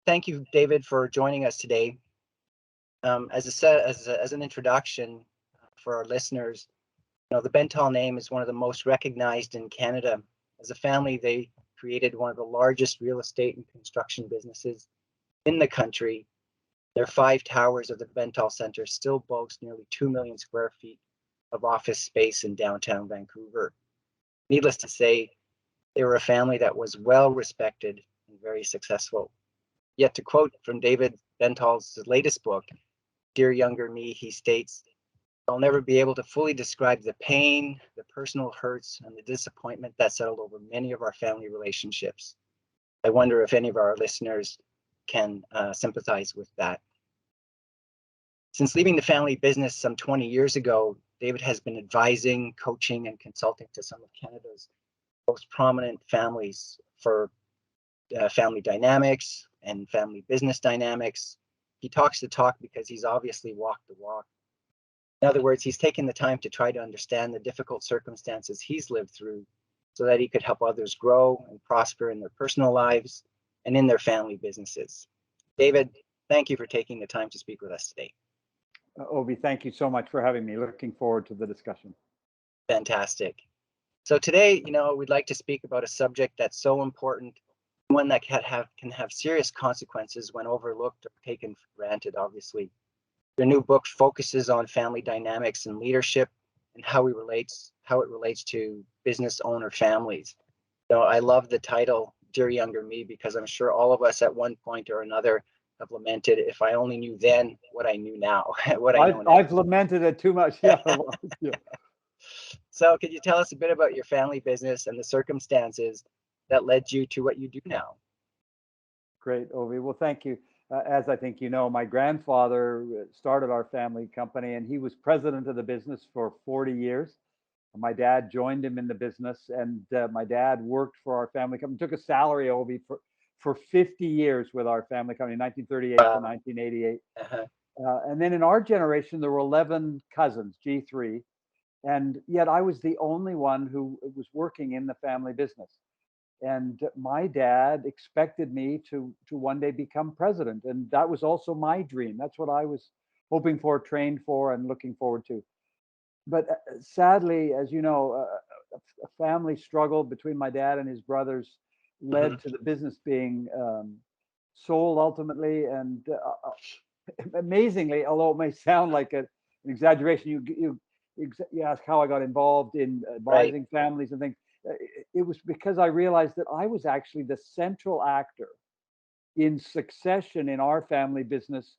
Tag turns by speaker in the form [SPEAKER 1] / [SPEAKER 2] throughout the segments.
[SPEAKER 1] thank you, David, for joining us today. As an introduction for our listeners, the Bentall name is one of the most recognized in Canada. As a family, they created one of the largest real estate and construction businesses in the country. Their 5 towers of the Bentall Centre still boast nearly 2 million square feet of office space in downtown Vancouver. Needless to say, they were a family that was well respected and very successful. Yet, to quote from David Bentall's latest book, Dear Younger Me, he states, I'll never be able to fully describe the pain, the personal hurts, and the disappointment that settled over many of our family relationships. I wonder if any of our listeners can sympathize with that. Since leaving the family business some 20 years ago, David has been advising, coaching, and consulting to some of Canada's most prominent families for family dynamics and family business dynamics. He talks the talk because he's obviously walked the walk. In other words, he's taken the time to try to understand the difficult circumstances he's lived through so that he could help others grow and prosper in their personal lives and in their family businesses. David, thank you for taking the time to speak with us today.
[SPEAKER 2] Obi, thank you so much for having me. Looking forward to the discussion.
[SPEAKER 1] Fantastic. So today, we'd like to speak about a subject that's so important, one that can have serious consequences when overlooked or taken for granted, obviously. Your new book focuses on family dynamics and leadership and how it relates to business owner families. I love the title, Dear Younger Me, because I'm sure all of us at one point or another have lamented, if I only knew then what I knew now.
[SPEAKER 2] I've lamented it too much. Yeah.
[SPEAKER 1] So could you tell us a bit about your family business and the circumstances that led you to what you do now?
[SPEAKER 2] Great, Ovi. Well, thank you. As I think you know, my grandfather started our family company, and he was president of the business for 40 years. My dad joined him in the business, and my dad worked for our family company, took a salary, Ovi, for 50 years with our family company, 1938 to 1988. And then in our generation, there were 11 cousins, G3, and yet I was the only one who was working in the family business. And my dad expected me to one day become president. And that was also my dream. That's what I was hoping for, trained for, and looking forward to. But sadly, as you know, a family struggle between my dad and his brothers led to the business being sold ultimately. And amazingly, although it may sound like an exaggeration, you ask how I got involved in advising families and things. It was because I realized that I was actually the central actor in succession in our family business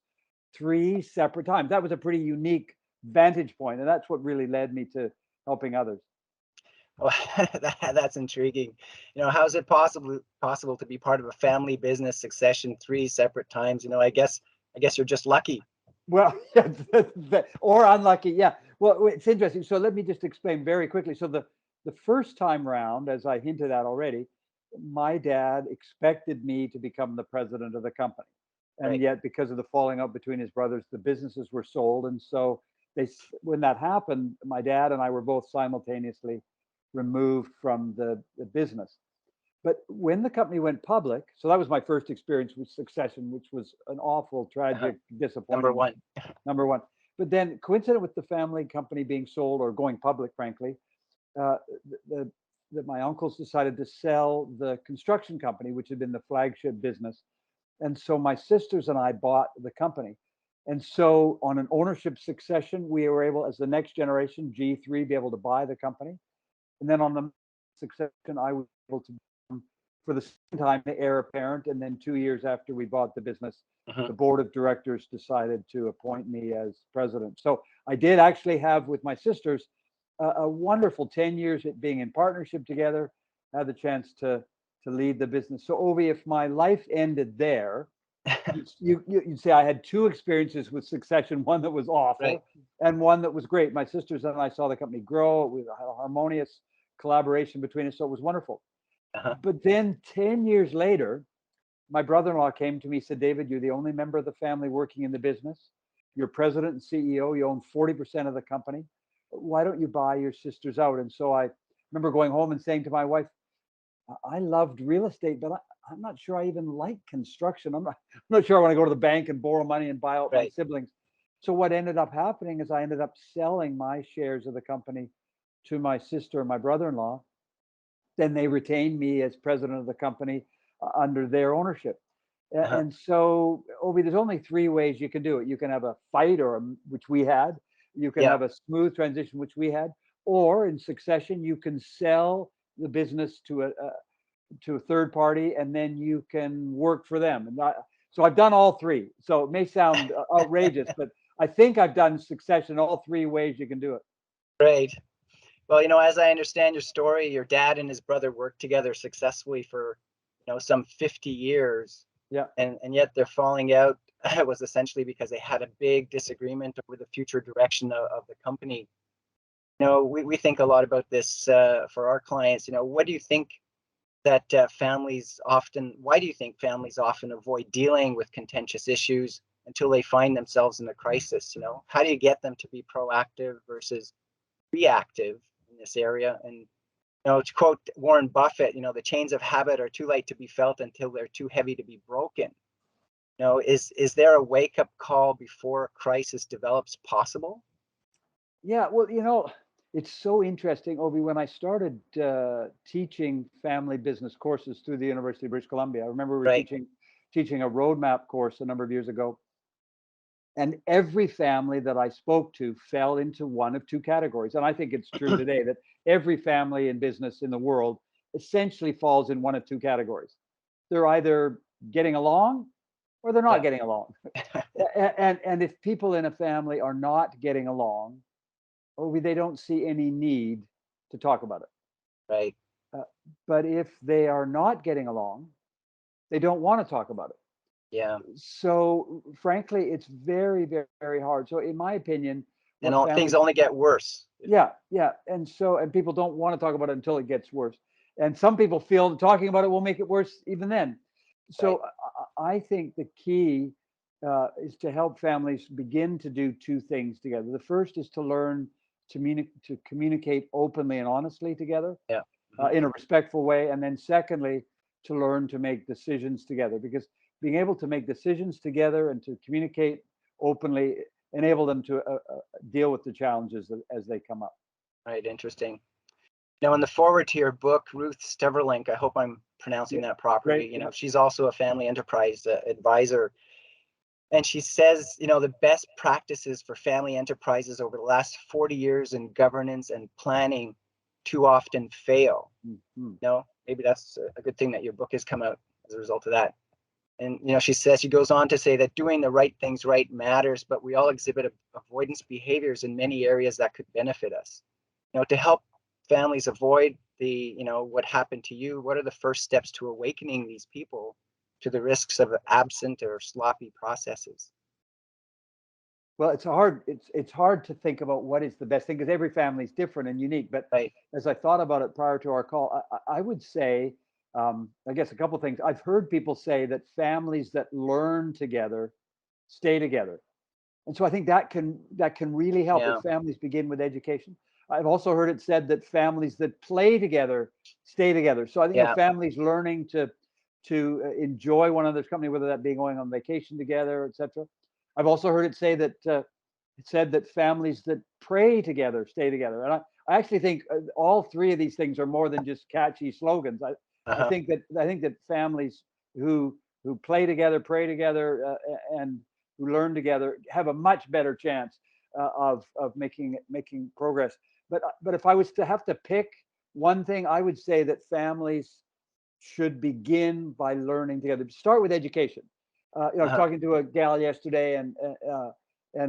[SPEAKER 2] 3 separate times. That was a pretty unique vantage point, and that's what really led me to helping others.
[SPEAKER 1] Well, that's intriguing. How is it possible to be part of a family business succession 3 separate times? I guess you're just lucky.
[SPEAKER 2] Well, or unlucky. Yeah. Well, it's interesting. So let me just explain very quickly. So the first time round, as I hinted at already, my dad expected me to become the president of the company. And yet, because of the falling out between his brothers, the businesses were sold. And so when that happened, my dad and I were both simultaneously removed from the business. But when the company went public, so that was my first experience with succession, which was an awful, tragic, disappointment. Number one. But then coincident with the family company being sold or going public, frankly, that my uncles decided to sell the construction company, which had been the flagship business. And so my sisters and I bought the company. And so on an ownership succession, we were able, as the next generation, G3, be able to buy the company. And then on the succession, I was able to become, for the second time, the heir apparent. And then 2 years after we bought the business, the board of directors decided to appoint me as president. So I did actually have, with my sisters, a wonderful 10 years at being in partnership together, had the chance to lead the business. So Ovi, if my life ended there, you'd say I had 2 experiences with succession, one that was awful and one that was great. My sisters and I saw the company grow. We had a harmonious collaboration between us, so it was wonderful. But then 10 years later, my brother-in-law came to me, said, David, you're the only member of the family working in the business. You're president and CEO. You own 40% of the company. Why don't you buy your sisters out? And so I remember going home and saying to my wife, I loved real estate, but I'm not sure I even like construction. I'm not sure I want to go to the bank and borrow money and buy out my
[SPEAKER 1] Right.
[SPEAKER 2] siblings. So what ended up happening is I ended up selling my shares of the company to my sister and my brother-in-law. Then they retained me as president of the company under their ownership.
[SPEAKER 1] Uh-huh.
[SPEAKER 2] And so, Obi, there's only three ways you can do it. You can have a fight, which we had. You can
[SPEAKER 1] Yeah.
[SPEAKER 2] have a smooth transition, which we had, or in succession, you can sell the business to a third party, and then you can work for them. So I've done all three. So it may sound outrageous, but I think I've done succession all three ways you can do it.
[SPEAKER 1] Right. Well, as I understand your story, your dad and his brother worked together successfully for, some 50 years,
[SPEAKER 2] Yeah.
[SPEAKER 1] and yet their falling out was essentially because they had a big disagreement over the future direction of the company. We think a lot about this for our clients. What do you think that why do you think families often avoid dealing with contentious issues until they find themselves in a crisis? How do you get them to be proactive versus reactive in this area? And to quote Warren Buffett, the chains of habit are too light to be felt until they're too heavy to be broken. Is there a wake up call before a crisis develops possible?
[SPEAKER 2] Yeah, well, it's so interesting, Obi. When I started teaching family business courses through the University of British Columbia, I remember we were
[SPEAKER 1] Right.
[SPEAKER 2] teaching a roadmap course a number of years ago, and every family that I spoke to fell into one of two categories. And I think it's true today that every family in business in the world essentially falls in one of two categories. They're either getting along or they're not
[SPEAKER 1] Yeah.
[SPEAKER 2] getting along. And if people in a family are not getting along, or they don't see any need to talk about it.
[SPEAKER 1] Right.
[SPEAKER 2] Uh, but if they are not getting along, they don't want to talk about it.
[SPEAKER 1] Yeah.
[SPEAKER 2] So, frankly, it's very, very, very hard. So, in my opinion,
[SPEAKER 1] And
[SPEAKER 2] what
[SPEAKER 1] things
[SPEAKER 2] families,
[SPEAKER 1] only get worse.
[SPEAKER 2] yeah, yeah. And people don't want to talk about it until it gets worse. And some people feel that talking about it will make it worse even then.
[SPEAKER 1] Right.
[SPEAKER 2] So, I think the key is to help families begin to do two things together. The first is to learn to communicate openly and honestly together
[SPEAKER 1] Yeah. Mhm.
[SPEAKER 2] in a respectful way. And then, secondly, to learn to make decisions together, because being able to make decisions together and to communicate openly enable them to deal with the challenges as they come up.
[SPEAKER 1] Right. Interesting. Now, in the forward to your book, Ruth Steverlink, I hope I'm pronouncing
[SPEAKER 2] Yeah,
[SPEAKER 1] that
[SPEAKER 2] great.
[SPEAKER 1] properly.
[SPEAKER 2] Yeah.
[SPEAKER 1] She's also a family enterprise advisor. And she says, the best practices for family enterprises over the last 40 years in governance and planning too often fail.
[SPEAKER 2] Mhm.
[SPEAKER 1] Maybe that's a good thing that your book has come out as a result of that. And, she goes on to say that doing the right things right matters, but we all exhibit avoidance behaviors in many areas that could benefit us. To help families avoid what happened to you, what are the first steps to awakening these people to the risks of absent or sloppy processes?
[SPEAKER 2] Well, it's hard to think about what is the best thing because every family is different and unique. But
[SPEAKER 1] Right.
[SPEAKER 2] as I thought about it prior to our call, I would say, I guess a couple of things. I've heard people say that families that learn together stay together. And so I think that can really help
[SPEAKER 1] Yeah.
[SPEAKER 2] if families begin with education. I've also heard it said that families that play together stay together. So I think
[SPEAKER 1] Yeah.
[SPEAKER 2] families learning to enjoy one another's company, whether that be going on vacation together, etc. I've also heard it said that families that pray together stay together. And I actually think all three of these things are more than just catchy slogans. I
[SPEAKER 1] Uh-huh.
[SPEAKER 2] think that families who play together, pray together, and who learn together have a much better chance of making progress. But if I was to have to pick one thing, I would say that families should begin by learning together. Start with education. I was
[SPEAKER 1] Uh-huh.
[SPEAKER 2] talking to a gal yesterday, and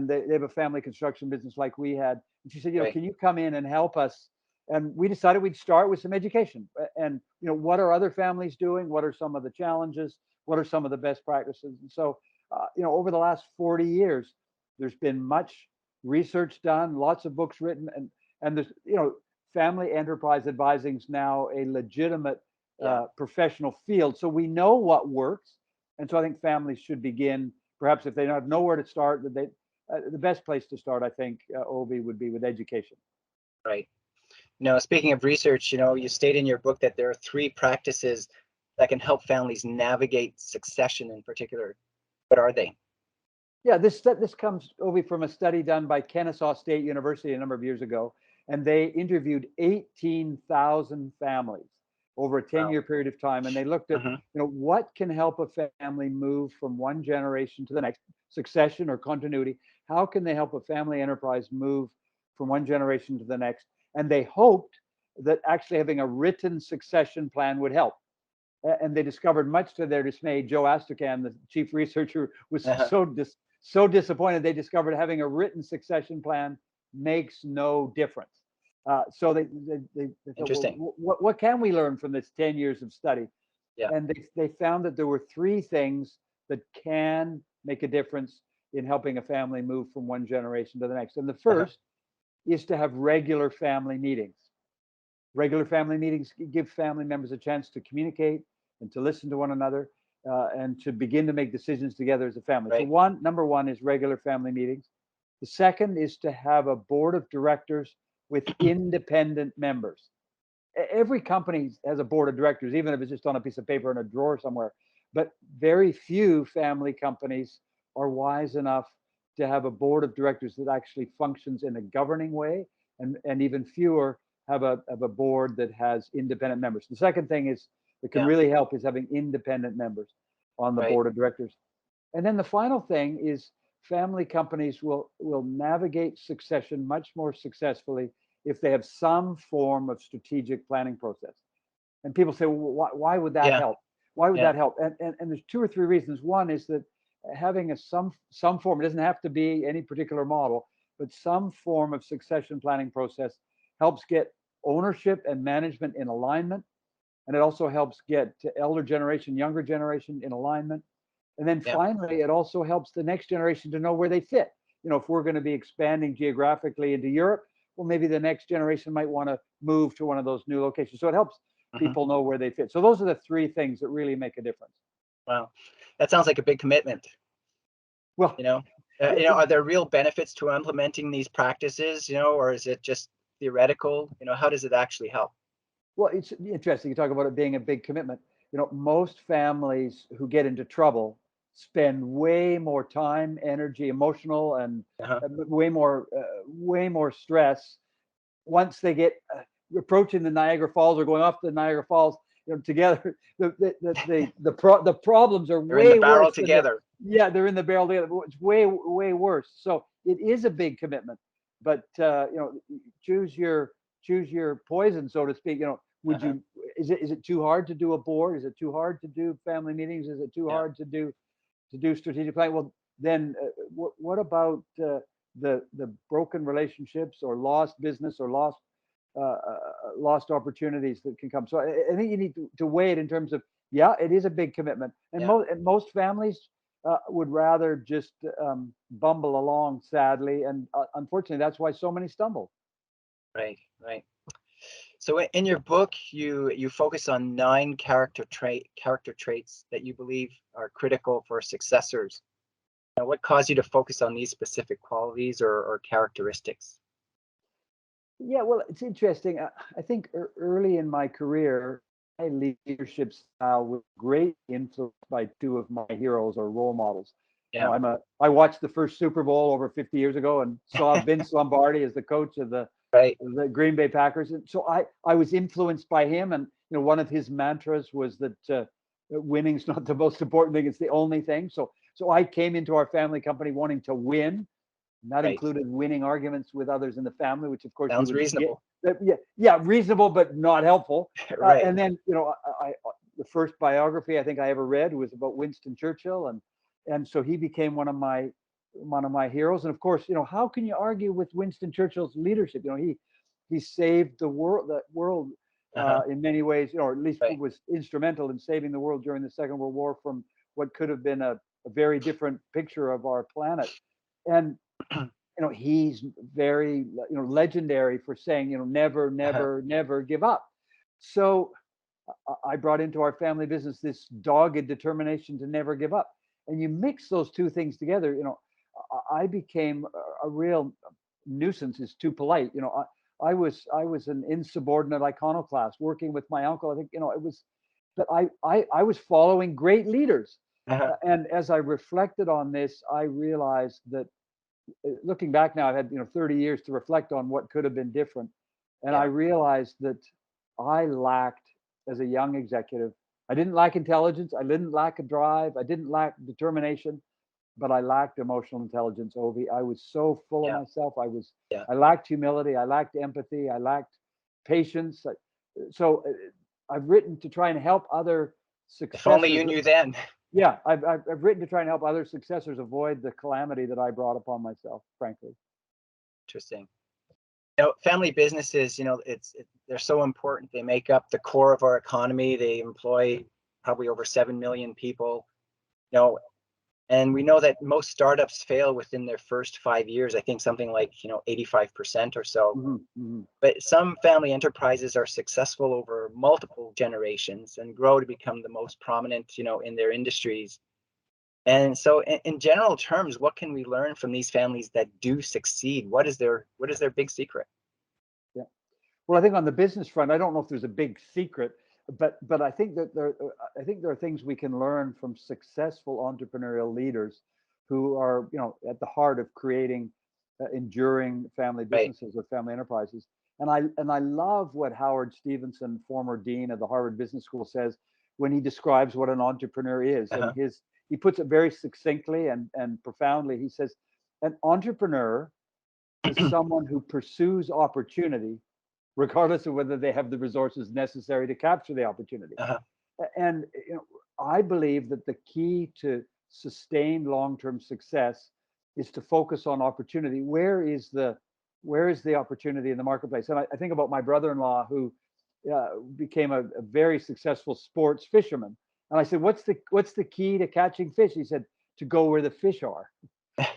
[SPEAKER 2] they have a family construction business like we had. And she said,
[SPEAKER 1] Right.
[SPEAKER 2] can you come in and help us? And we decided we'd start with some education. And what are other families doing? What are some of the challenges? What are some of the best practices? And so, over the last 40 years, there's been much research done, lots of books written, and there's family enterprise advising is now a legitimate
[SPEAKER 1] Yeah.
[SPEAKER 2] professional field. So we know what works. And so I think families should begin, perhaps if they don't have nowhere to start, the best place to start, I think, Obi, would be with education.
[SPEAKER 1] Right. Speaking of research, you state in your book that there are three practices that can help families navigate succession in particular? What are they?
[SPEAKER 2] Yeah, this comes, Ovi, from a study done by Kennesaw State University a number of years ago, and they interviewed 18,000 families over a
[SPEAKER 1] Wow.
[SPEAKER 2] 10-year period of time, and they looked at,
[SPEAKER 1] Hmm.
[SPEAKER 2] what can help a family move from one generation to the next, succession or continuity. How can they help a family enterprise move from one generation to the next? And they hoped that actually having a written succession plan would help. And they discovered, much to their dismay, Joe Astrakhan, the chief researcher, was
[SPEAKER 1] Uh-huh.
[SPEAKER 2] so disappointed. They discovered having a written succession plan makes no difference. So they thought, well,
[SPEAKER 1] Interesting.
[SPEAKER 2] what can we learn from this 10 years of study?
[SPEAKER 1] Yeah.
[SPEAKER 2] And they found that there were three things that can make a difference in helping a family move from one generation to the next. And the
[SPEAKER 1] Uh-huh.
[SPEAKER 2] first is to have regular family meetings. Regular family meetings give family members a chance to communicate and to listen to one another, and to begin to make decisions together as a family. So
[SPEAKER 1] Right.
[SPEAKER 2] number one is regular family meetings. The second is to have a board of directors with independent members. Every company has a board of directors, even if it's just on a piece of paper in a drawer somewhere. But very few family companies are wise enough to have a board of directors that actually functions in a governing way, and even fewer have a board that has independent members. The second thing is that can
[SPEAKER 1] Yeah.
[SPEAKER 2] really help is having independent members on the
[SPEAKER 1] Right.
[SPEAKER 2] board of directors. And then the final thing is family companies will navigate succession much more successfully if they have some form of strategic planning process. And people say, well, why would that
[SPEAKER 1] Yeah.
[SPEAKER 2] help? Why would
[SPEAKER 1] Yeah.
[SPEAKER 2] that help? And there's two or three reasons. One is that having some form, it doesn't have to be any particular model, but some form of succession planning process helps get ownership and management in alignment. And it also helps get elder generation, younger generation in alignment. And then
[SPEAKER 1] Yeah.
[SPEAKER 2] finally, it also helps the next generation to know where they fit. If we're going to be expanding geographically into Europe, well, maybe the next generation might want to move to one of those new locations. So it helps
[SPEAKER 1] Hmm.
[SPEAKER 2] people know where they fit. So those are the three things that really make a difference.
[SPEAKER 1] Wow. That sounds like a big commitment.
[SPEAKER 2] Well,
[SPEAKER 1] You know, are there real benefits to implementing these practices? Or is it just theoretical? How does it actually help?
[SPEAKER 2] well, it's interesting. You talk about it being a big commitment. Most families who get into trouble spend way more time, energy, emotional, and
[SPEAKER 1] Uh-huh.
[SPEAKER 2] way more stress once they get approaching the Niagara Falls or going off the Niagara Falls, together. The problems are
[SPEAKER 1] They're in the
[SPEAKER 2] way
[SPEAKER 1] barrel
[SPEAKER 2] worse than
[SPEAKER 1] together.
[SPEAKER 2] they're in the barrel together. It's way worse. So it is a big commitment, but choose your poison, so to speak. Would
[SPEAKER 1] Uh-huh.
[SPEAKER 2] you? Is it too hard to do a board? Is it too hard to do family meetings? Is it too
[SPEAKER 1] Yeah.
[SPEAKER 2] hard to do strategic planning? Well, then what about the broken relationships or lost business or lost opportunities that can come? So I think you need to weigh it in terms of, yeah, it is a big commitment, and
[SPEAKER 1] Yeah.
[SPEAKER 2] most families would rather just bumble along, sadly, and unfortunately, that's why so many stumble.
[SPEAKER 1] Right. Right. So in your book, you focus on 9 character traits that you believe are critical for successors. Now, what caused you to focus on these specific qualities or characteristics?
[SPEAKER 2] Yeah, well, it's interesting. I think early in my career, my leadership style was greatly influenced by two of my heroes or role models.
[SPEAKER 1] Yeah.
[SPEAKER 2] I watched the first Super Bowl over 50 years ago and saw Vince Lombardi as the coach of
[SPEAKER 1] Right.
[SPEAKER 2] the Green Bay Packers, and so I was influenced by him. And one of his mantras was that winning's not the most important thing; it's the only thing. So I came into our family company wanting to win, and that
[SPEAKER 1] Right.
[SPEAKER 2] included winning arguments with others in the family, which of course you
[SPEAKER 1] Sounds
[SPEAKER 2] would get.
[SPEAKER 1] reasonable.
[SPEAKER 2] Yeah, reasonable but not helpful.
[SPEAKER 1] Right.
[SPEAKER 2] And then the first biography I think I ever read was about Winston Churchill, and so he became one of my heroes. And of course, how can you argue with Winston Churchill's leadership? He saved the world
[SPEAKER 1] Uh-huh.
[SPEAKER 2] in many ways, or at least
[SPEAKER 1] Right.
[SPEAKER 2] was instrumental in saving the world during the Second World War from what could have been a very different picture of our planet. And he's very legendary for saying, never,
[SPEAKER 1] Uh-huh.
[SPEAKER 2] never, never give up. So I brought into our family business this dogged determination to never give up. And you mix those two things together, I became a real nuisance, is too polite. I was an insubordinate iconoclast working with my uncle. I think, but I was following great leaders.
[SPEAKER 1] Uh-huh.
[SPEAKER 2] And as I reflected on this, I realized that looking back now, I've had 30 years to reflect on what could have been different, and I
[SPEAKER 1] Yeah.
[SPEAKER 2] realized that I lacked as a young executive. I didn't lack intelligence. I didn't lack a drive. I didn't lack determination, but I lacked emotional intelligence, Ovi. I was so full of
[SPEAKER 1] Yeah.
[SPEAKER 2] myself.
[SPEAKER 1] Yeah.
[SPEAKER 2] I lacked humility. I lacked empathy. I lacked patience. So I've written to try and help other
[SPEAKER 1] If only you
[SPEAKER 2] successors.
[SPEAKER 1] knew then.
[SPEAKER 2] Yeah, I've written to try and help other successors avoid the calamity that I brought upon myself, frankly.
[SPEAKER 1] Interesting. Family businesses, they're so important. They make up the core of our economy. They employ probably over 7 million people. You know, and we know that most startups fail within their first 5 years. I think something like 85% or so.
[SPEAKER 2] Hmm. Hmm.
[SPEAKER 1] But some family enterprises are successful over multiple generations and grow to become the most prominent, in their industries. And so, in general terms, what can we learn from these families that do succeed? What is their big secret?
[SPEAKER 2] Yeah. Well, I think on the business front, I don't know if there's a big secret, but I think that I think there are things we can learn from successful entrepreneurial leaders who are, at the heart of creating enduring family
[SPEAKER 1] Right.
[SPEAKER 2] businesses or family enterprises. And I love what Howard Stevenson, former dean of the Harvard Business School, says when he describes what an entrepreneur is. And
[SPEAKER 1] Uh-huh.
[SPEAKER 2] he puts it very succinctly and profoundly. He says, an entrepreneur is someone who pursues opportunity regardless of whether they have the resources necessary to capture the opportunity.
[SPEAKER 1] Uh-huh.
[SPEAKER 2] And I believe that the key to sustained long-term success is to focus on opportunity. Where is the opportunity in the marketplace? And I think about my brother-in-law who became a very successful sports fisherman. And I said, "What's the key to catching fish?" He said, "To go where the fish are."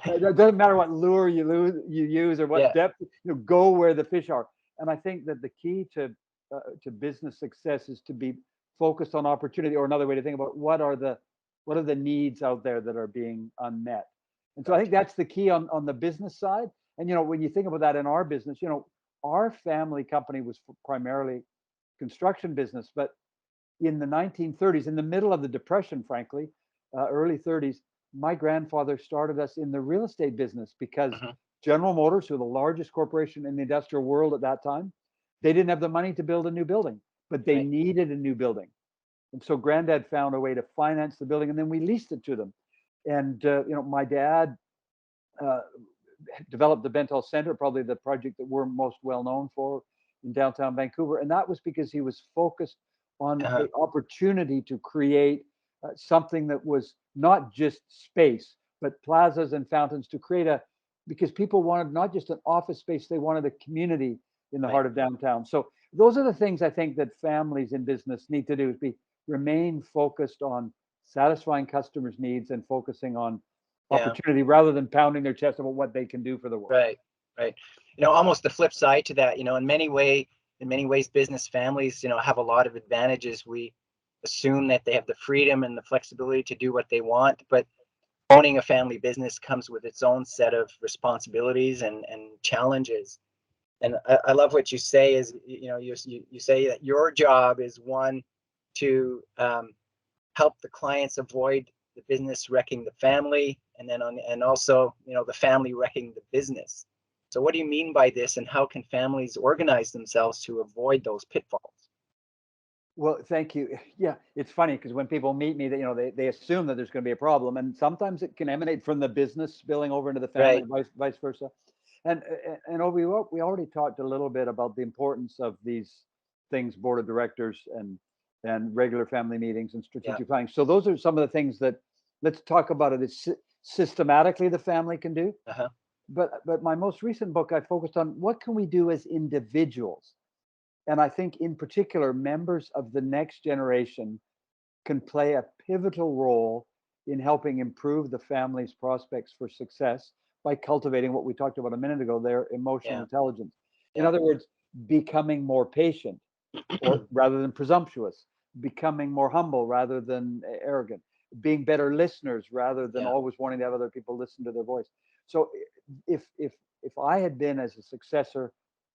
[SPEAKER 2] It doesn't matter what lure you use or what
[SPEAKER 1] Yeah.
[SPEAKER 2] depth. Go where the fish are. And I think that the key to business success is to be focused on opportunity, or another way to think about what are the needs out there that are being unmet. And so I
[SPEAKER 1] Right.
[SPEAKER 2] think that's the key on the business side. And when you think about that in our business, our family company was primarily construction business, but in the 1930s, in the middle of the Depression, frankly, early 30s, my grandfather started us in the real estate business because
[SPEAKER 1] Mhm.
[SPEAKER 2] General Motors, who were the largest corporation in the industrial world at that time, they didn't have the money to build a new building, but they
[SPEAKER 1] Right.
[SPEAKER 2] needed a new building. And so Granddad found a way to finance the building, and then we leased it to them. And my dad uh, developed the Bentall Center, probably the project that we're most well known for in downtown Vancouver. And that was because he was focused on
[SPEAKER 1] Uh-huh.
[SPEAKER 2] the opportunity to create something that was not just space, but plazas and fountains to create because people wanted not just an office space, they wanted a community in the
[SPEAKER 1] Right.
[SPEAKER 2] heart of downtown. So those are the things I think that families in business need to do is remain focused on satisfying customers' needs and focusing on
[SPEAKER 1] Yeah.
[SPEAKER 2] opportunity rather than pounding their chest about what they can do for the world.
[SPEAKER 1] Right. Right. Almost the flip side to that, in many ways, business families, have a lot of advantages. We assume that they have the freedom and the flexibility to do what they want, but owning a family business comes with its own set of responsibilities and challenges. And I love what you say is, you say that your job is one to help the clients avoid the business wrecking the family, and also the family wrecking the business. So what do you mean by this, and how can families organize themselves to avoid those pitfalls?
[SPEAKER 2] Well, thank you. Yeah, it's funny because when people meet me, they assume that there's going to be a problem, and sometimes it can emanate from the business spilling over into the family,
[SPEAKER 1] Right.
[SPEAKER 2] and vice versa. And we already talked a little bit about the importance of these things, board of directors and regular family meetings and
[SPEAKER 1] Yeah.
[SPEAKER 2] strategic planning. So those are some of the things that let's talk about it as systematically the family can do.
[SPEAKER 1] Uh-huh.
[SPEAKER 2] But my most recent book, I focused on what can we do as individuals. And I think, in particular, members of the next generation can play a pivotal role in helping improve the family's prospects for success by cultivating what we talked about a minute ago, their emotional
[SPEAKER 1] Yeah.
[SPEAKER 2] intelligence. In
[SPEAKER 1] Yeah.
[SPEAKER 2] other words, becoming more patient or rather than presumptuous, becoming more humble rather than arrogant, being better listeners rather than
[SPEAKER 1] Yeah.
[SPEAKER 2] always wanting to have other people listen to their voice. So if I had been as a successor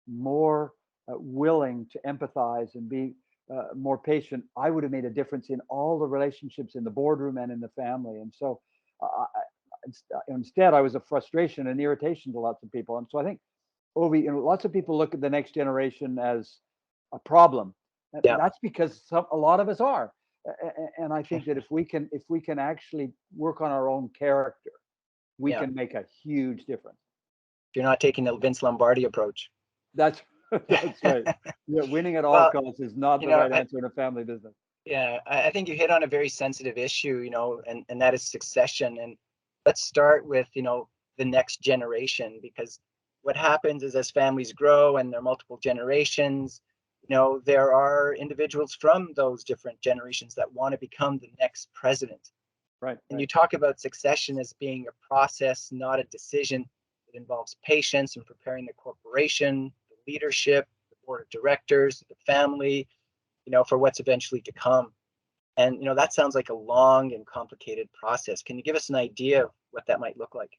[SPEAKER 2] more willing to empathize and be more patient, I would have made a difference in all the relationships in the boardroom and in the family. And so instead, I was a frustration and irritation to lots of people. And so I think, Ovi, lots of people look at the next generation as a problem. And
[SPEAKER 1] Yeah.
[SPEAKER 2] that's because a lot of us are. And I think that if we can actually work on our own character, we
[SPEAKER 1] Yeah.
[SPEAKER 2] can make a huge difference.
[SPEAKER 1] You're not taking the Vince Lombardi approach.
[SPEAKER 2] That's that's right. Yeah, winning at all
[SPEAKER 1] Well,
[SPEAKER 2] costs is not
[SPEAKER 1] you
[SPEAKER 2] the
[SPEAKER 1] know,
[SPEAKER 2] right answer in a family business.
[SPEAKER 1] yeah, I think you hit on a very sensitive issue, and that is succession. And let's start with, the next generation, because what happens is as families grow and there are multiple generations, there are individuals from those different generations that want to become the next president.
[SPEAKER 2] Right.
[SPEAKER 1] And you talk about succession as being a process, not a decision. It involves patience in preparing the corporation, the leadership, the board of directors, the family, for what's eventually to come. And, that sounds like a long and complicated process. Can you give us an idea of what that might look like?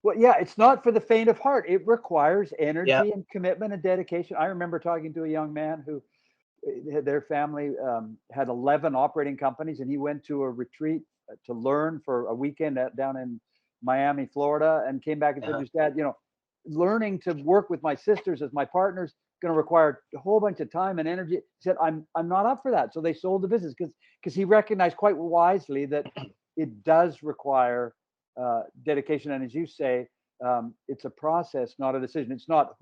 [SPEAKER 2] Well, yeah, it's not for the faint of heart. It requires
[SPEAKER 1] Yeah.
[SPEAKER 2] energy and commitment and dedication. I remember talking to a young man who their family had 11 operating companies, and he went to a retreat to learn for a weekend down in Miami, Florida, and came back and said to his dad, learning to work with my sisters as my partners going to require a whole bunch of time and energy. He said, I'm not up for that. So they sold the business because he recognized quite wisely that it does require dedication. And as you say, it's a process, not a decision. It's not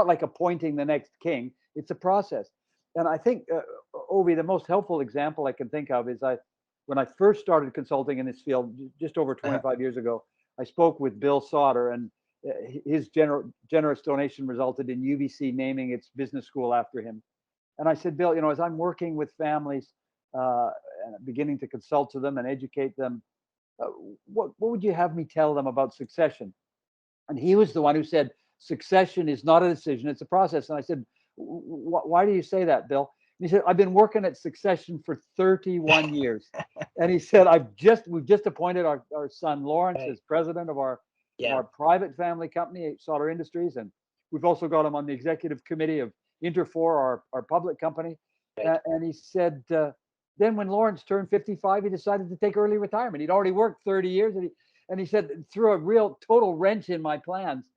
[SPEAKER 2] like appointing the next king. It's a process. And I think, Ovi, the most helpful example I can think of is when I first started consulting in this field just over 25 years ago, I spoke with Bill Sauter, and his generous donation resulted in UBC naming its business school after him. And I said, Bill, as I'm working with families and beginning to consult to them and educate them, what would you have me tell them about succession? And he was the one who said, succession is not a decision, it's a process. And I said, why do you say that, Bill? And he said, I've been working at succession for 31 years. And he said, we've just appointed our son Lawrence as president of our private family company, Sauter Industries. And we've also got him on the executive committee of Interfor, our public company. And he said, then when Lawrence turned 55, he decided to take early retirement. He'd already worked 30 years. And he said, threw a real total wrench in my plans.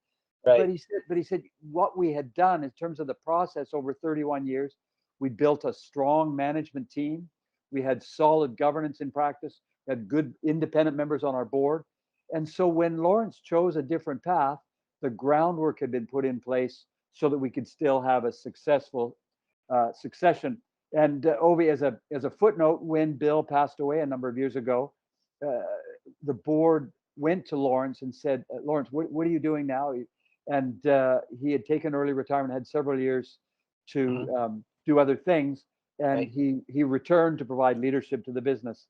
[SPEAKER 2] But he said what we had done in terms of the process over 31 years, we built a strong management team. We had solid governance in practice. We had good independent members on our board. And so when Lawrence chose a different path, the groundwork had been put in place so that we could still have a successful succession. And Ovi, as a footnote, when Bill passed away a number of years ago, the board went to Lawrence and said, Lawrence, what are you doing now? And he had taken early retirement, had several years to do other things, and he returned to provide leadership to the business.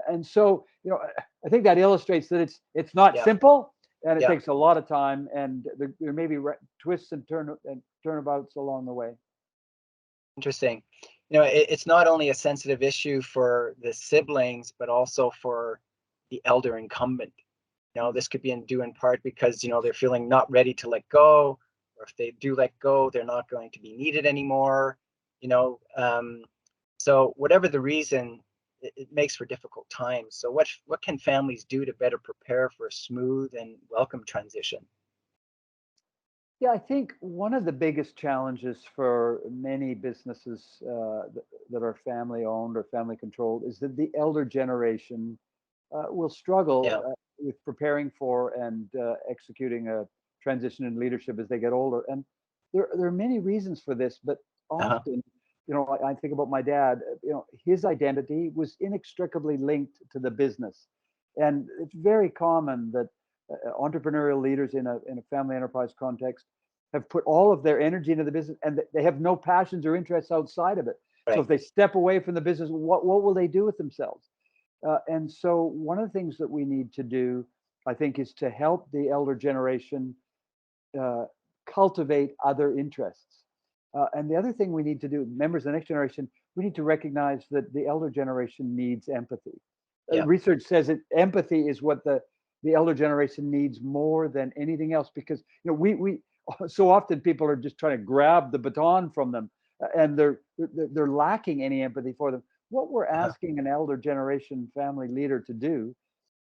[SPEAKER 2] And so, I think that illustrates that it's not simple, and it takes a lot of time, and there may be twists and turnabouts along the way.
[SPEAKER 1] Interesting. It's not only a sensitive issue for the siblings, but also for the elder incumbent. This could be due in part because, they're feeling not ready to let go, or if they do let go, they're not going to be needed anymore. So whatever the reason, it makes for difficult times. So what can families do to better prepare for a smooth and welcome transition?
[SPEAKER 2] Yeah, I think one of the biggest challenges for many businesses that are family owned or family controlled is that the elder generation will struggle with preparing for and executing a transition in leadership as they get older. And there are many reasons for this, but often, I think about my dad, his identity was inextricably linked to the business. And it's very common that entrepreneurial leaders in a family enterprise context have put all of their energy into the business, and they have no passions or interests outside of it. So if they step away from the business, what will they do with themselves? And so one of the things that we need to do, I think, is to help the elder generation cultivate other interests. And the other thing we need to do, members of the next generation, we need to recognize that the elder generation needs empathy. Research says that empathy is what the elder generation needs more than anything else, because we so often people are just trying to grab the baton from them. and they're lacking any empathy for them. What we're
[SPEAKER 1] Uh-huh.
[SPEAKER 2] asking an elder generation family leader to do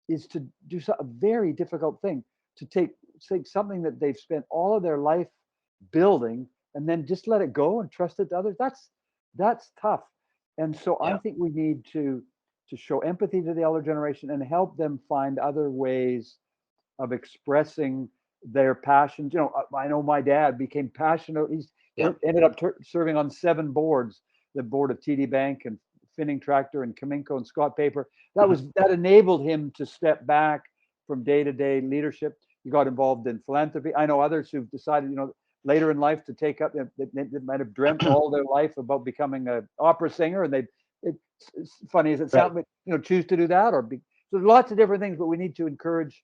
[SPEAKER 2] is to do a very difficult thing, to take something that they've spent all of their life building and then just let it go and trust it to others. That's tough. And so I
[SPEAKER 1] Yeah.
[SPEAKER 2] think we need to show empathy to the elder generation and help them find other ways of expressing their passions. I know my dad became passionate. He's
[SPEAKER 1] Yeah.
[SPEAKER 2] ended up serving on 7 boards, the board of TD Bank and Finning Tractor and Cominco and Scott Paper.
[SPEAKER 1] Mhm.
[SPEAKER 2] That enabled him to step back from day-to-day leadership. He got involved in philanthropy. I know others who've decided, later in life to take up, they might have dreamt all their life about becoming an opera singer, and it's funny as it
[SPEAKER 1] Right.
[SPEAKER 2] sounds, but choose to do that, so there's lots of different things, but we need to encourage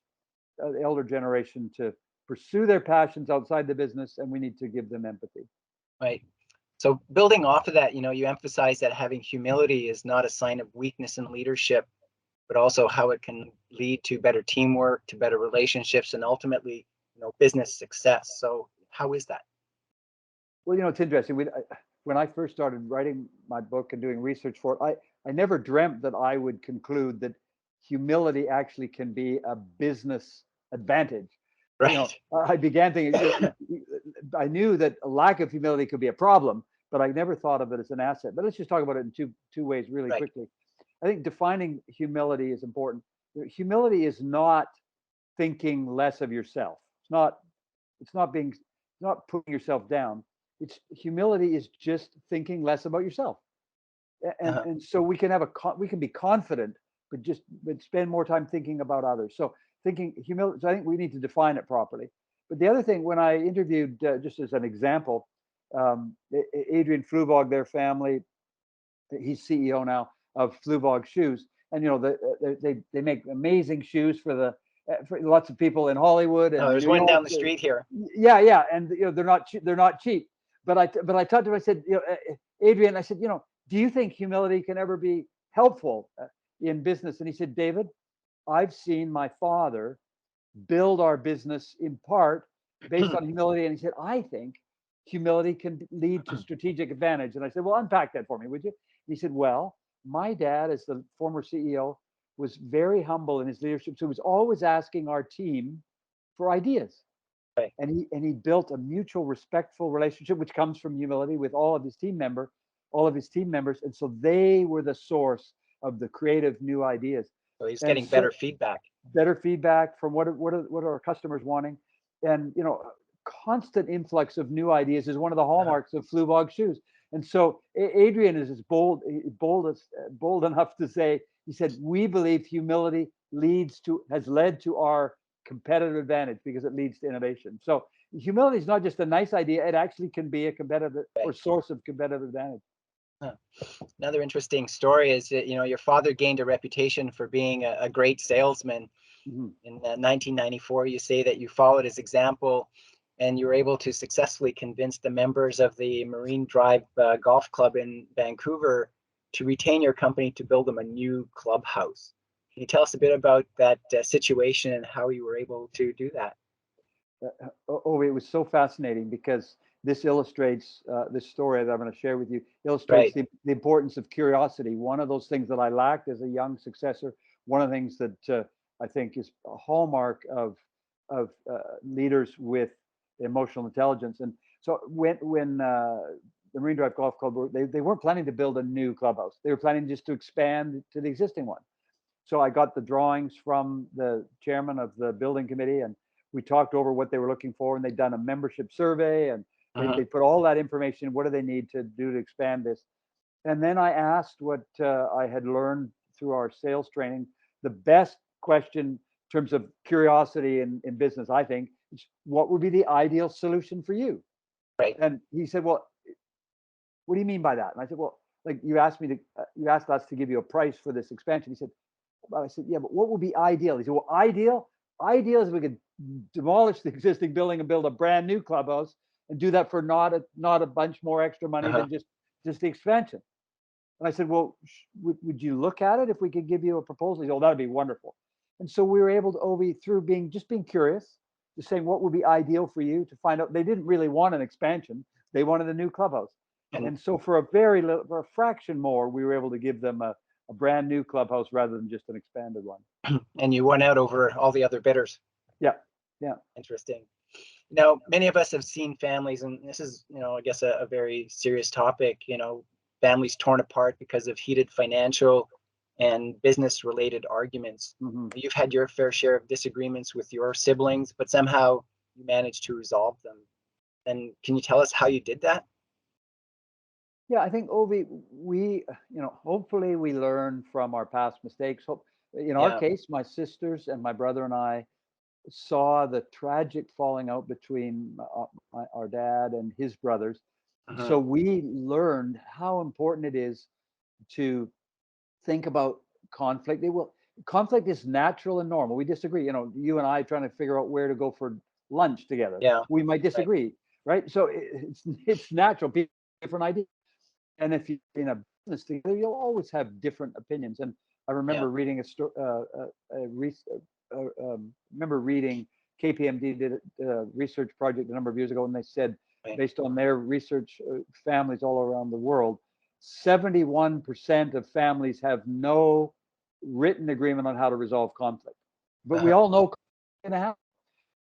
[SPEAKER 2] the elder generation to pursue their passions outside the business, and we need to give them empathy.
[SPEAKER 1] Right. So building off of that, you emphasize that having humility is not a sign of weakness in leadership, but also how it can lead to better teamwork, to better relationships, and ultimately, business success. So how is that?
[SPEAKER 2] Well, it's interesting. When I first started writing my book and doing research for it, I never dreamt that I would conclude that humility actually can be a business advantage.
[SPEAKER 1] Right.
[SPEAKER 2] I began thinking, I knew that a lack of humility could be a problem, but I never thought of it as an asset. But let's just talk about it in two ways really
[SPEAKER 1] Right.
[SPEAKER 2] quickly. I think defining humility is important. Humility is not thinking less of yourself. It's not putting yourself down. It's humility is just thinking less about yourself. And
[SPEAKER 1] Uh-huh.
[SPEAKER 2] and so we can be confident, but spend more time thinking about others. So thinking humility. So I think we need to define it properly. But the other thing, when I interviewed, just as an example, Adrian Flubog, their family, he's CEO now of Flubog Shoes, and they make amazing shoes for lots of people in Hollywood
[SPEAKER 1] Oh,
[SPEAKER 2] and
[SPEAKER 1] there's
[SPEAKER 2] New
[SPEAKER 1] one
[SPEAKER 2] York.
[SPEAKER 1] down the street here.
[SPEAKER 2] Yeah, yeah, and they're not cheap. But I talked to him. I said, Adrian, I said, do you think humility can ever be helpful in business? And he said, David, I've seen my father build our business in part based on humility. And he said, I think humility can lead to strategic advantage. And I said, well, unpack that for me, would you? And he said, well, my dad, as the former CEO, was very humble in his leadership. So he was always asking our team for ideas.
[SPEAKER 1] Right.
[SPEAKER 2] And he built a mutual respectful relationship, which comes from humility, with all of his team members. And so they were the source of the creative new ideas.
[SPEAKER 1] So he's
[SPEAKER 2] And
[SPEAKER 1] getting better
[SPEAKER 2] so
[SPEAKER 1] feedback.
[SPEAKER 2] better feedback from what are our customers wanting. And constant influx of new ideas is one of the
[SPEAKER 1] Uh-huh.
[SPEAKER 2] hallmarks of Flubog Shoes. And so Adrian is as bold enough to say, he said, we believe humility has led to our competitive advantage because it leads to innovation. So humility is not just a nice idea, it actually can be a competitive or
[SPEAKER 1] Right.
[SPEAKER 2] source of competitive advantage.
[SPEAKER 1] Huh. Another interesting story is that, your father gained a reputation for being a great salesman.
[SPEAKER 2] Mhm.
[SPEAKER 1] In 1994, you say that you followed his example and you were able to successfully convince the members of the Marine Drive Golf Club in Vancouver to retain your company to build them a new clubhouse. Can you tell us a bit about that situation and how you were able to do that?
[SPEAKER 2] It was so fascinating because this illustrates this story that I'm going to share with you illustrates
[SPEAKER 1] Right.
[SPEAKER 2] the importance of curiosity. One of those things that I lacked as a young successor. One of the things that I think is a hallmark of leaders with emotional intelligence. And so when the Marine Drive Golf Club, they weren't planning to build a new clubhouse. They were planning just to expand to the existing one. So I got the drawings from the chairman of the building committee, and we talked over what they were looking for, and they'd done a membership survey, and
[SPEAKER 1] Uh-huh.
[SPEAKER 2] they put all that information. What do they need to do to expand this? And then I asked what I had learned through our sales training. The best question in terms of curiosity in business, I think, is what would be the ideal solution for you?
[SPEAKER 1] Right.
[SPEAKER 2] And he said, well, what do you mean by that? And I said, well, like you asked us to give you a price for this expansion. He said, I said, yeah, but what would be ideal? He said, well, ideal is we could demolish the existing building and build a brand new clubhouse and do that for not a bunch more extra money
[SPEAKER 1] Uh-huh.
[SPEAKER 2] than just the expansion. And I said, well, would you look at it if we could give you a proposal? He said, oh, that'd be wonderful. And so we were able to, through being curious, just saying what would be ideal for you to find out. They didn't really want an expansion. They wanted a new clubhouse.
[SPEAKER 1] And
[SPEAKER 2] And so for a very little, for a fraction more, we were able to give them a brand new clubhouse rather than just an expanded one.
[SPEAKER 1] and you won out over all the other bidders.
[SPEAKER 2] Yeah, yeah.
[SPEAKER 1] Interesting. Now, many of us have seen families, and this is, I guess a very serious topic, families torn apart because of heated financial and business related arguments.
[SPEAKER 2] Hmm.
[SPEAKER 1] You've had your fair share of disagreements with your siblings, but somehow you managed to resolve them. And can you tell us how you did that?
[SPEAKER 2] Yeah, I think Ovi, we, hopefully we learn from our past mistakes. Hope, in our
[SPEAKER 1] Yeah.
[SPEAKER 2] case, my sisters and my brother and I saw the tragic falling out between our dad and his brothers.
[SPEAKER 1] Uh-huh.
[SPEAKER 2] So we learned how important it is to think about conflict. Conflict is natural and normal. We disagree. You and I trying to figure out where to go for lunch together.
[SPEAKER 1] Yeah.
[SPEAKER 2] We might
[SPEAKER 1] Right.
[SPEAKER 2] disagree, right? So it's natural. People have different ideas. And if you're in a business together, you'll always have different opinions. And I
[SPEAKER 1] Yeah.
[SPEAKER 2] remember reading remember reading KPMG did a research project a number of years ago, and they said,
[SPEAKER 1] Right.
[SPEAKER 2] based on their research, families all around the world, 71% of families have no written agreement on how to resolve conflict. But we
[SPEAKER 1] Uh-huh.
[SPEAKER 2] all know it's going to happen.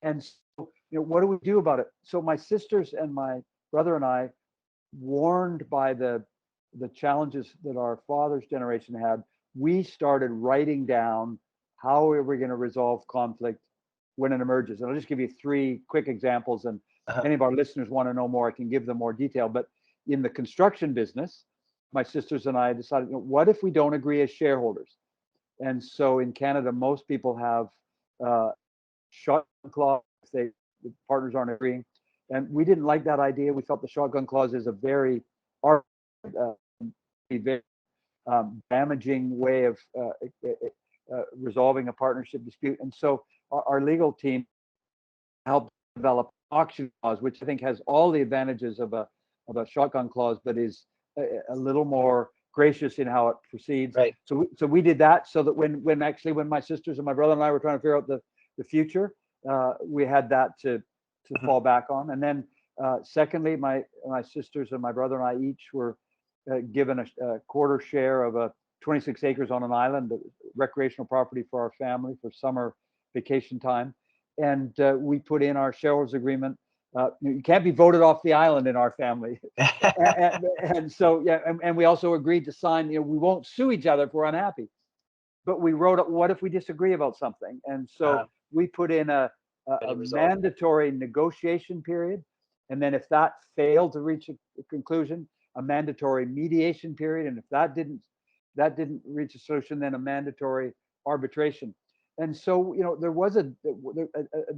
[SPEAKER 2] And so, what do we do about it? So my sisters and my brother and I, warned by the challenges that our father's generation had, we started writing down how we were going to resolve conflict when it emerges. And I'll just give you three quick examples. And if
[SPEAKER 1] Uh-huh.
[SPEAKER 2] any of our listeners want to know more, I can give them more detail. But in the construction business, my sisters and I decided, what if we don't agree as shareholders? And so in Canada, most people have shotgun clause if the partners aren't agreeing. And we didn't like that idea. We felt the shotgun clause is a very, very damaging way of resolving a partnership dispute. And so our legal team helped develop auction clause, which I think has all the advantages of a shotgun clause, but is a little more gracious in how it proceeds.
[SPEAKER 1] Right.
[SPEAKER 2] So we did that so that when my sisters and my brother and I were trying to figure out the future, we had that to fall back on. And then secondly, my sisters and my brother and I each were given a quarter share of a 26 acres on an island, recreational property for our family for summer vacation time. And we put in our shareholders agreement. You can't be voted off the island in our family. and so, yeah, and we also agreed to sign, we won't sue each other if we're unhappy. But we wrote up, what if we disagree about something? And so we put in a mandatory negotiation period. And then if that failed to reach a conclusion, a mandatory mediation period. And if that didn't reach a solution, then a mandatory arbitration. And so, there was a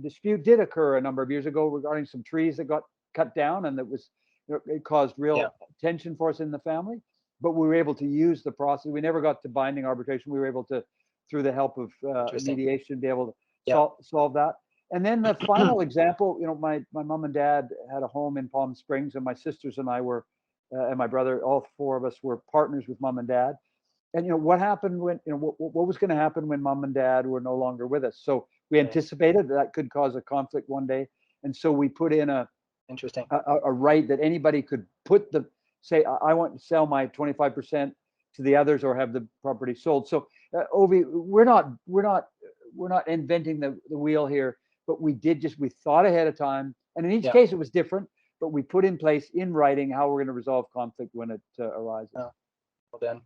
[SPEAKER 2] dispute did occur a number of years ago regarding some trees that got cut down, and it caused real tension for us in the family. But we were able to use the process. We never got to binding arbitration. We were able to, through the help of mediation, be able to solve that. And then the final example, my mom and dad had a home in Palm Springs, and my sisters and I were, and my brother, all four of us were partners with mom and dad. And what happened when what was going to happen when mom and dad were no longer with us? So we anticipated that could cause a conflict one day, and so we put in a right that anybody could say, I want to sell my 25% to the others or have the property sold. So Ovi, we're not inventing the wheel here, but we thought ahead of time, and in each case it was different, but we put in place in writing how we're going to resolve conflict when it arises.
[SPEAKER 1] Oh, well done.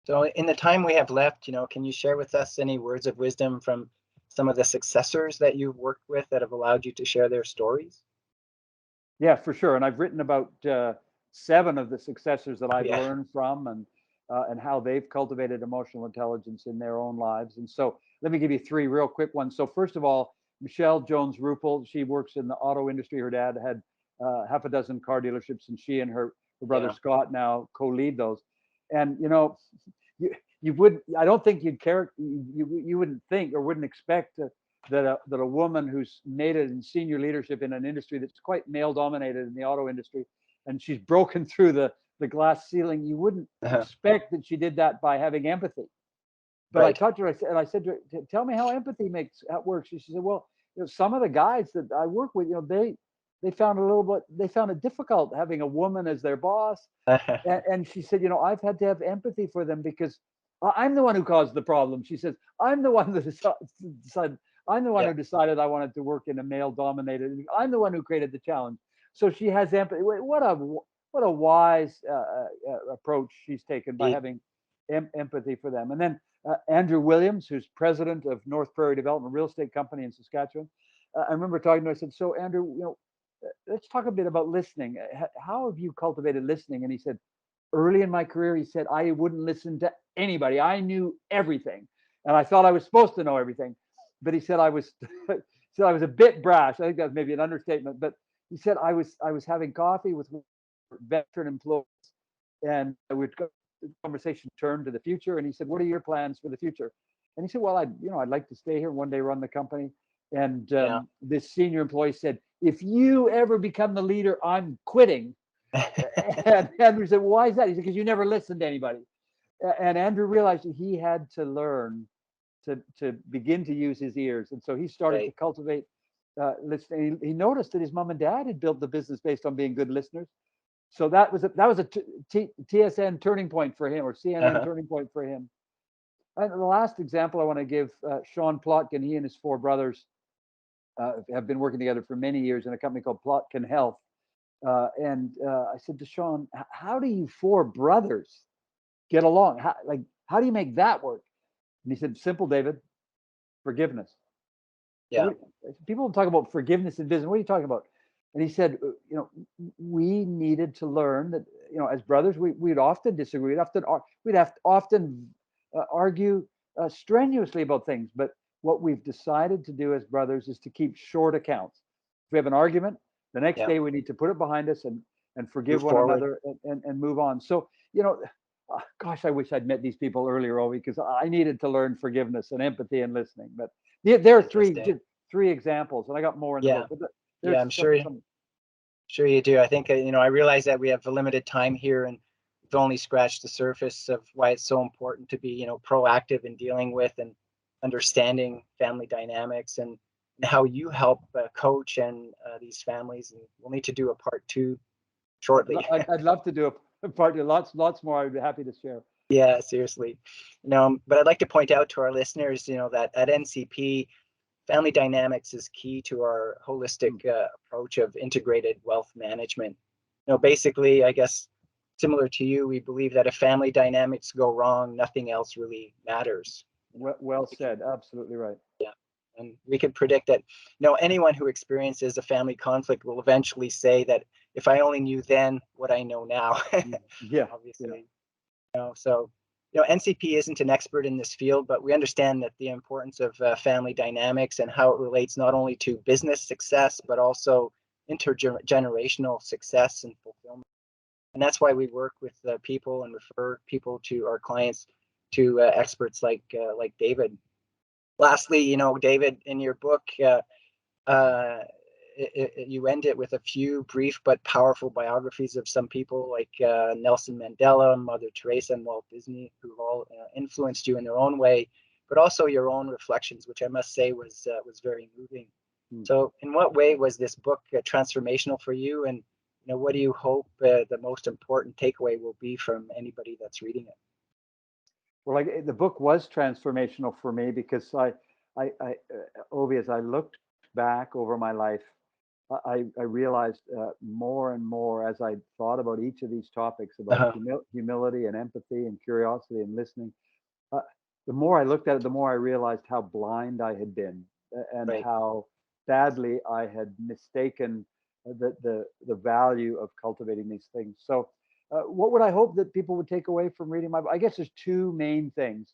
[SPEAKER 1] So in the time we have left, can you share with us any words of wisdom from some of the successors that you've worked with that have allowed you to share their stories?
[SPEAKER 2] Yeah, for sure. And I've written about 7 of the successors that I've learned from, and how they've cultivated emotional intelligence in their own lives. And so let me give you 3 real quick ones. So first of all, Michelle Jones-Ruppel, she works in the auto industry. Her dad had half a dozen car dealerships, and she and her brother Scott now co-lead those. And you would, I don't think you wouldn't think or wouldn't expect that a woman who's made it in senior leadership in an industry that's quite male dominated in the auto industry, and she's broken through the glass ceiling, you wouldn't expect that she did that by having empathy. But I talked to her, and I said to her, tell me how empathy works. She said, well, some of the guys that I work with, they found it difficult having a woman as their boss. And she said, I've had to have empathy for them because I'm the one who caused the problem. She says, I'm the one that decided, I'm the one
[SPEAKER 1] Yeah,
[SPEAKER 2] who decided I wanted to work in a male dominated. I'm the one who created the challenge. So she has empathy. What a wise approach she's taken by
[SPEAKER 1] indeed.
[SPEAKER 2] having empathy for them. And then Andrew Williams, who's president of North Prairie Development Real Estate Company in Saskatchewan. I remember talking to him. I said, so Andrew, let's talk a bit about listening. How have you cultivated listening? And he said, early in my career, he said, I wouldn't listen to anybody. I knew everything. And I thought I was supposed to know everything. But he said I was said I was a bit brash. I think that was maybe an understatement. But he said I was having coffee with veteran employees, and the conversation turned to the future. And he said, what are your plans for the future? And he said, well, I'd like to stay here one day, run the company. And
[SPEAKER 1] Yeah.
[SPEAKER 2] this senior employee said, if you ever become the leader, I'm quitting. And Andrew said, well, why is that? He said, because you never listened to anybody. And Andrew realized that he had to learn to begin to use his ears. And so he started to
[SPEAKER 1] Right.
[SPEAKER 2] cultivate listening. He noticed that his mom and dad had built the business based on being good listeners. So that was a TSN turning point for him, or CNN
[SPEAKER 1] Uh-huh.
[SPEAKER 2] turning point for him. And the last example I want to give, Sean Plotkin, he and his four brothers have been working together for many years in a company called Plotkin Health. And I said to Sean, how do you four brothers get along? How do you make that work? And he said, simple, David, forgiveness.
[SPEAKER 1] Yeah.
[SPEAKER 2] People talk about forgiveness in business. What are you talking about? And he said, we needed to learn that, as brothers, we'd often disagree. We'd have to often argue strenuously about things. But what we've decided to do as brothers is to keep short accounts. If we have an argument, the next
[SPEAKER 1] Yeah.
[SPEAKER 2] day we need to put it behind us and forgive
[SPEAKER 1] Move
[SPEAKER 2] one
[SPEAKER 1] forward.
[SPEAKER 2] another and move on. So, gosh, I wish I'd met these people earlier, Ovi, because I needed to learn forgiveness and empathy and listening. But there are
[SPEAKER 1] Interesting.
[SPEAKER 2] three examples, and I got more in the
[SPEAKER 1] Yeah.
[SPEAKER 2] book. But
[SPEAKER 1] Yeah,
[SPEAKER 2] there's
[SPEAKER 1] I'm sure.
[SPEAKER 2] some.
[SPEAKER 1] Sure you do. I think, I realize that we have a limited time here and we've only scratched the surface of why it's so important to be, proactive in dealing with and understanding family dynamics and how you help coach and these families. And we'll need to do a part two shortly.
[SPEAKER 2] I'd love to do a part two. Lots more. I'd be happy to share.
[SPEAKER 1] Yeah, seriously. But I'd like to point out to our listeners, that at NCP, family dynamics is key to our holistic approach of integrated wealth management. Basically, I guess similar to you, we believe that if family dynamics go wrong, nothing else really matters.
[SPEAKER 2] Well said. Absolutely right.
[SPEAKER 1] Yeah, and we can predict that, anyone who experiences a family conflict will eventually say that if I only knew then what I know now.
[SPEAKER 2] Yeah.
[SPEAKER 1] Obviously, so NCP isn't an expert in this field, but we understand that the importance of family dynamics and how it relates not only to business success, but also intergenerational success and fulfillment. And that's why we work with people and refer people to our clients to experts like David. Lastly, David, in your book, uh, you end it with a few brief but powerful biographies of some people like Nelson Mandela, Mother Teresa, and Walt Disney, who all influenced you in their own way, but also your own reflections, which I must say was very moving.
[SPEAKER 2] Mm.
[SPEAKER 1] So, in what way was this book transformational for you, and what do you hope the most important takeaway will be from anybody that's reading it?
[SPEAKER 2] Well, the book was transformational for me because Ovi, as I looked back over my life, I realized more and more as I thought about each of these topics about
[SPEAKER 1] Uh-huh.
[SPEAKER 2] humility and empathy and curiosity and listening. Uh, the more I looked at it, the more I realized how blind I had been and
[SPEAKER 1] Right.
[SPEAKER 2] how badly I had mistaken the value of cultivating these things. So, what would I hope that people would take away from reading my book? I guess there's two main things.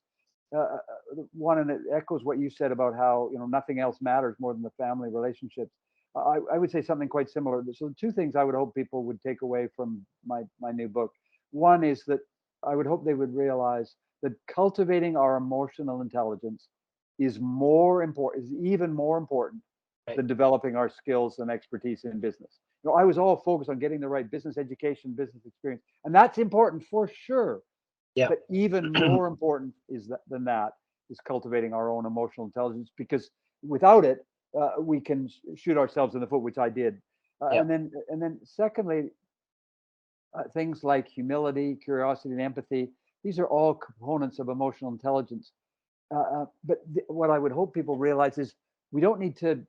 [SPEAKER 2] One, and it echoes what you said about how nothing else matters more than the family relationships. I would say something quite similar. So, the two things I would hope people would take away from my new book. One is that I would hope they would realize that cultivating our emotional intelligence is even more important
[SPEAKER 1] Right.
[SPEAKER 2] than developing our skills and expertise in business. I was all focused on getting the right business education, business experience, and that's important for sure.
[SPEAKER 1] Yeah.
[SPEAKER 2] But even more important than that is cultivating our own emotional intelligence, because without it, we can shoot ourselves in the foot, which I did.
[SPEAKER 1] Yeah.
[SPEAKER 2] And then secondly, things like humility, curiosity, and empathy. These are all components of emotional intelligence. What I would hope people realize is we don't need to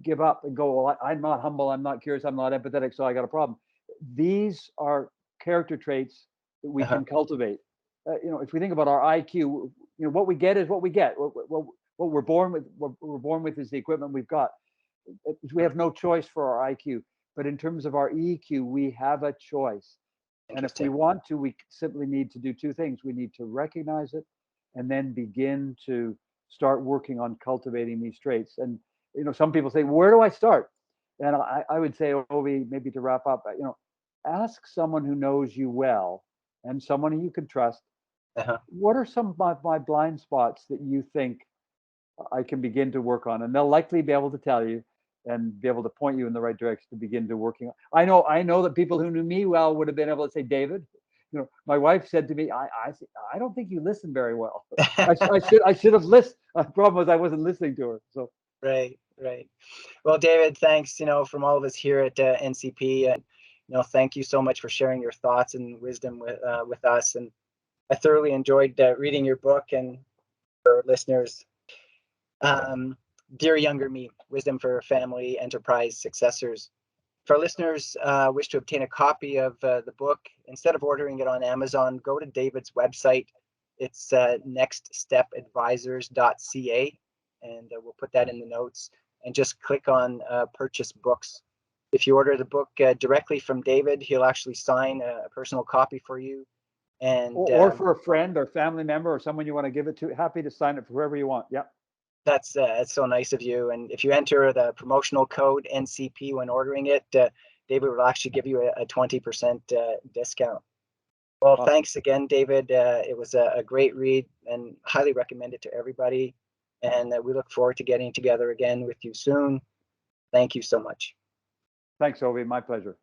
[SPEAKER 2] give up and go, well, I'm not humble, I'm not curious, I'm not empathetic, so I got a problem. These are character traits that we can cultivate. If we think about our IQ, what we get is what we get. What we're born with, is the equipment we've got. We have no choice for our IQ, but in terms of our EQ, we have a choice. And if we want to, we simply need to do two things. We need to recognize it and then begin to start working on cultivating these traits. And some people say, where do I start? And I would say, Ovi, maybe to wrap up, ask someone who knows you well and someone who you can trust. What are some of my blind spots that you think I can begin to work on? And they'll likely be able to tell you and be able to point you in the right direction to begin to working on. I know that people who knew me well would have been able to say, David, my wife said to me, I don't think you listen very well. I should have listened. The problem was I wasn't listening to her. So
[SPEAKER 1] Right. Well, David, thanks, from all of us here at NCP, and thank you so much for sharing your thoughts and wisdom with us. And I thoroughly enjoyed reading your book. And for listeners, Dear Younger Me: Wisdom for Family Enterprise Successors. If our listeners wish to obtain a copy of the book, instead of ordering it on Amazon, go to David's website. It's nextstepadvisors.ca, and we'll put that in the notes. And just click on purchase books. If you order the book directly from David, he'll actually sign a personal copy for you. And
[SPEAKER 2] or for a friend or family member or someone you want to give it to, happy to sign it for whoever you want. Yeah.
[SPEAKER 1] That's so nice of you. And if you enter the promotional code NCP when ordering it, David will actually give you a 20% discount. Well,
[SPEAKER 2] Awesome.
[SPEAKER 1] Thanks again, David. It was a great read and highly recommend it to everybody. And we look forward to getting together again with you soon. Thank you so much.
[SPEAKER 2] Thanks, Ovi. My pleasure.